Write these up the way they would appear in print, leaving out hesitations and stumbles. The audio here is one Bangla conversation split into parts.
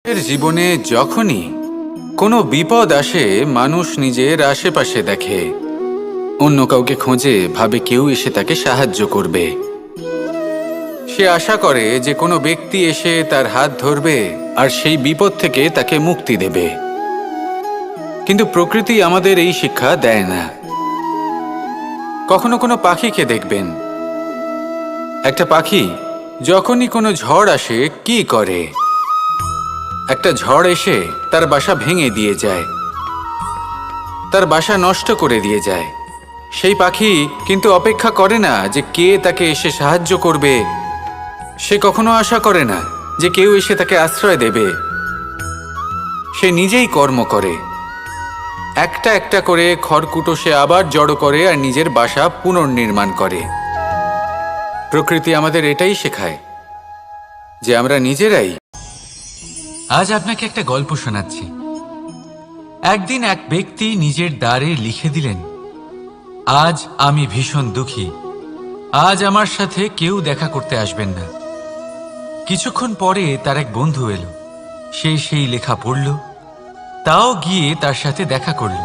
এর জীবনে যখনই কোনো বিপদ আসে, মানুষ নিজের আশেপাশে দেখে, অন্য কাউকে খোঁজে, ভাবে কেউ এসে তাকে সাহায্য করবে। সে আশা করে যে কোনো ব্যক্তি এসে তার হাত ধরবে আর সেই বিপদ থেকে তাকে মুক্তি দেবে। কিন্তু প্রকৃতি আমাদের এই শিক্ষা দেয় না। কখনো কোনো পাখিকে দেখবেন, একটা পাখি যখনই কোনো ঝড় আসে কি করে? একটা ঝড় এসে তার বাসা ভেঙে দিয়ে যায়, তার বাসা নষ্ট করে দিয়ে যায়। সেই পাখি কিন্তু অপেক্ষা করে না যে কে তাকে এসে সাহায্য করবে। সে কখনো আশা করে না যে কেউ এসে তাকে আশ্রয় দেবে। সে নিজেই কর্ম করে, একটা একটা করে খড়কুটো সে আবার জড়ো করে আর নিজের বাসা পুনর্নির্মাণ করে। প্রকৃতি আমাদের এটাই শেখায় যে আমরা নিজেরাই। আজ আপনাকে একটা গল্প শোনাচ্ছি। একদিন এক ব্যক্তি নিজের দ্বারে লিখে দিলেন, আজ আমি ভীষণ দুঃখী, আজ আমার সাথে কেউ দেখা করতে আসবেন না। কিছুক্ষণ পরে তার এক বন্ধু এলো, সে সেই লেখা পড়ল, তাও গিয়ে তার সাথে দেখা করল।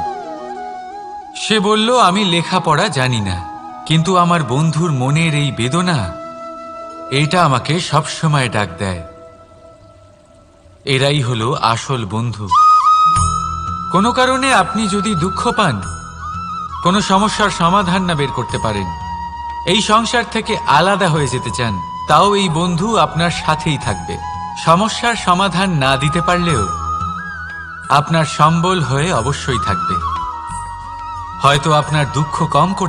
সে বলল, আমি লেখাপড়া জানি না, কিন্তু আমার বন্ধুর মনের এই বেদনা, এটা আমাকে সবসময় ডাক দেয়। এরাই হলো আসল বন্ধু। কোনো কারণে আপনি যদি দুঃখ পান, কোনো সমস্যার সমাধান না বের করতে পারেন, এই সংসার থেকে আলাদা হয়ে যেতে চান, তাও এই বন্ধু আপনার সাথেই থাকবে। সমস্যার সমাধান না দিতে পারলেও আপনার সম্বল হয়ে অবশ্যই থাকবে। হয়তো আপনার দুঃখ কম করতে